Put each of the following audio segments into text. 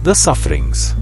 The sufferings.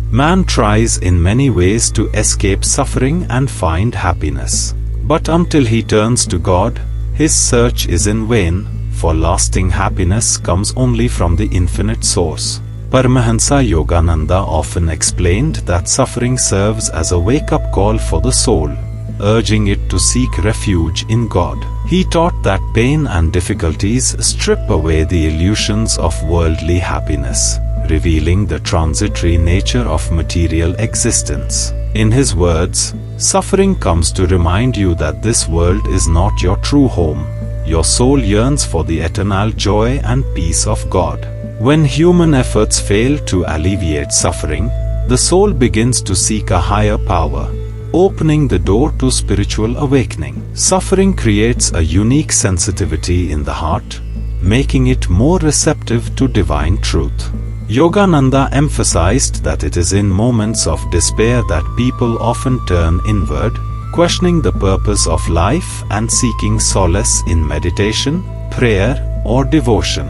Man tries in many ways to escape suffering and find happiness. But until he turns to God, his search is in vain, for lasting happiness comes only from the infinite source. Paramahansa Yogananda often explained that suffering serves as a wake-up call for the soul, urging it to seek refuge in God. He taught that pain and difficulties strip away the illusions of worldly happiness, revealing the transitory nature of material existence. In his words, suffering comes to remind you that this world is not your true home. Your soul yearns for the eternal joy and peace of God. When human efforts fail to alleviate suffering, the soul begins to seek a higher power, opening the door to spiritual awakening. Suffering creates a unique sensitivity in the heart, making it more receptive to divine truth. Yogananda emphasized that it is in moments of despair that people often turn inward, questioning the purpose of life and seeking solace in meditation, prayer, or devotion.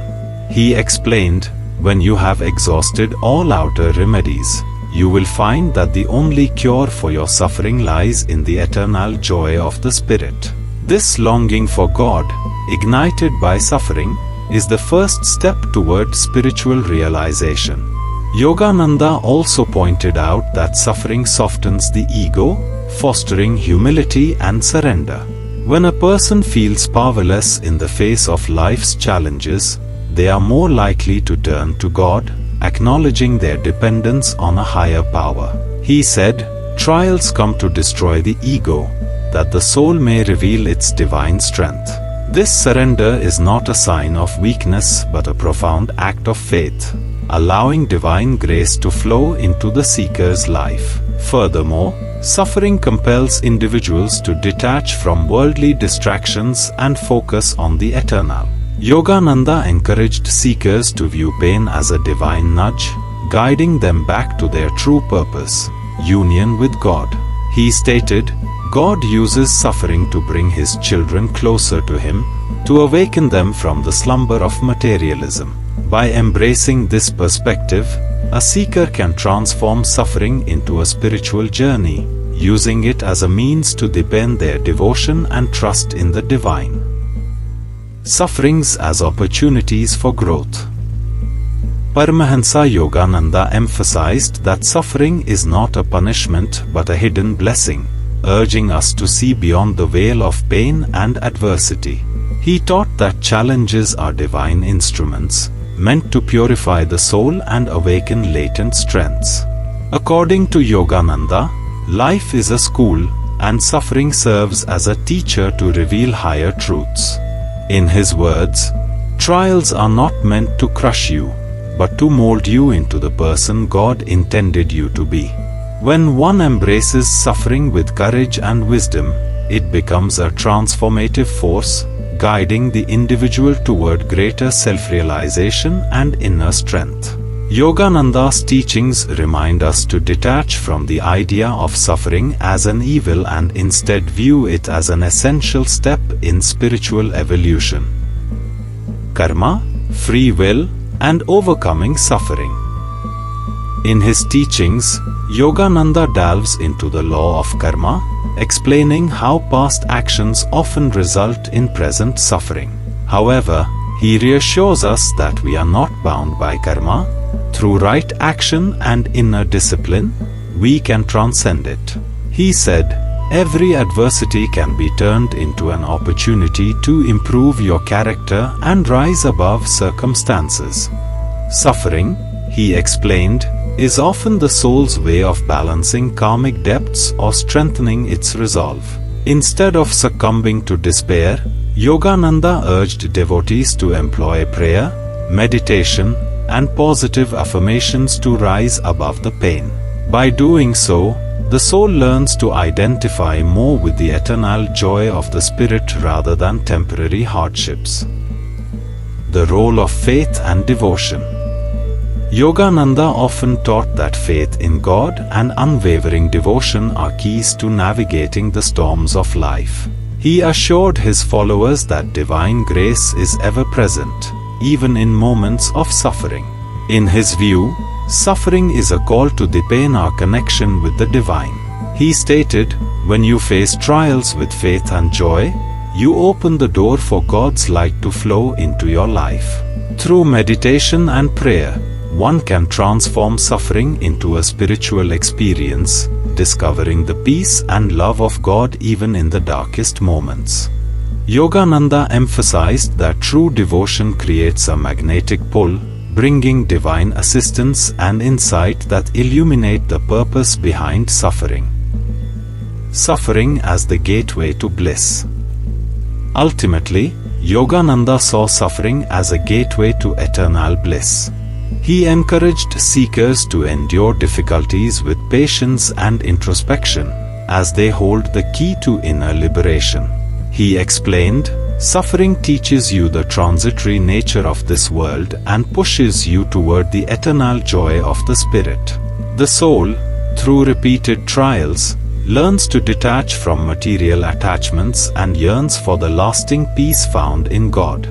He explained, when you have exhausted all outer remedies, you will find that the only cure for your suffering lies in the eternal joy of the Spirit. This longing for God, ignited by suffering, is the first step toward spiritual realization. Yogananda also pointed out that suffering softens the ego, fostering humility and surrender. When a person feels powerless in the face of life's challenges, they are more likely to turn to God, acknowledging their dependence on a higher power. He said, "Trials come to destroy the ego, that the soul may reveal its divine strength." This surrender is not a sign of weakness but a profound act of faith, allowing divine grace to flow into the seeker's life. Furthermore, suffering compels individuals to detach from worldly distractions and focus on the eternal. Yogananda encouraged seekers to view pain as a divine nudge, guiding them back to their true purpose, union with God. He stated, God uses suffering to bring His children closer to Him, to awaken them from the slumber of materialism. By embracing this perspective, a seeker can transform suffering into a spiritual journey, using it as a means to deepen their devotion and trust in the divine. Sufferings as opportunities for growth. Paramahansa Yogananda emphasized that suffering is not a punishment but a hidden blessing, urging us to see beyond the veil of pain and adversity. He taught that challenges are divine instruments, meant to purify the soul and awaken latent strengths. According to Yogananda, life is a school, and suffering serves as a teacher to reveal higher truths. In his words, trials are not meant to crush you, but to mold you into the person God intended you to be. When one embraces suffering with courage and wisdom, it becomes a transformative force, guiding the individual toward greater self-realization and inner strength. Yogananda's teachings remind us to detach from the idea of suffering as an evil and instead view it as an essential step in spiritual evolution. Karma, free will, and overcoming suffering. In his teachings, Yogananda delves into the law of karma, explaining how past actions often result in present suffering. However, he reassures us that we are not bound by karma. Through right action and inner discipline, we can transcend it. He said, every adversity can be turned into an opportunity to improve your character and rise above circumstances. Suffering, he explained, is often the soul's way of balancing karmic debts or strengthening its resolve. Instead of succumbing to despair, Yogananda urged devotees to employ prayer, meditation, and positive affirmations to rise above the pain. By doing so, the soul learns to identify more with the eternal joy of the Spirit rather than temporary hardships. The role of faith and devotion. Yogananda often taught that faith in God and unwavering devotion are keys to navigating the storms of life. He assured his followers that divine grace is ever present, even in moments of suffering. In his view, suffering is a call to deepen our connection with the divine. He stated, when you face trials with faith and joy, you open the door for God's light to flow into your life. Through meditation and prayer, one can transform suffering into a spiritual experience, discovering the peace and love of God even in the darkest moments. Yogananda emphasized that true devotion creates a magnetic pull, bringing divine assistance and insight that illuminate the purpose behind suffering. Suffering as the gateway to bliss. Ultimately, Yogananda saw suffering as a gateway to eternal bliss. He encouraged seekers to endure difficulties with patience and introspection, as they hold the key to inner liberation. He explained, suffering teaches you the transitory nature of this world and pushes you toward the eternal joy of the spirit. The soul, through repeated trials, learns to detach from material attachments and yearns for the lasting peace found in God.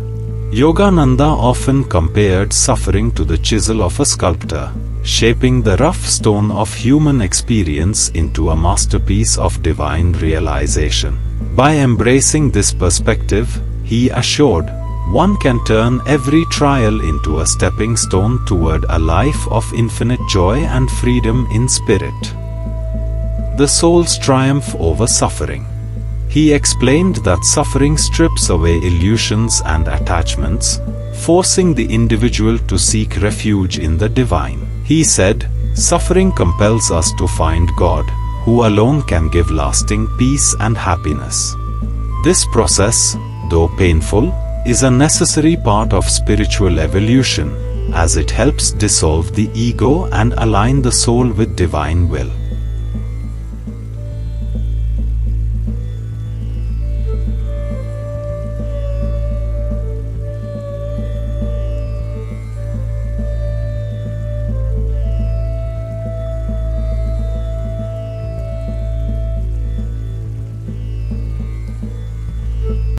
Yogananda often compared suffering to the chisel of a sculptor, shaping the rough stone of human experience into a masterpiece of divine realization. By embracing this perspective, he assured, one can turn every trial into a stepping stone toward a life of infinite joy and freedom in spirit. The soul's triumph over suffering. He explained that suffering strips away illusions and attachments, forcing the individual to seek refuge in the divine. He said, suffering compels us to find God, who alone can give lasting peace and happiness. This process, though painful, is a necessary part of spiritual evolution, as it helps dissolve the ego and align the soul with divine will.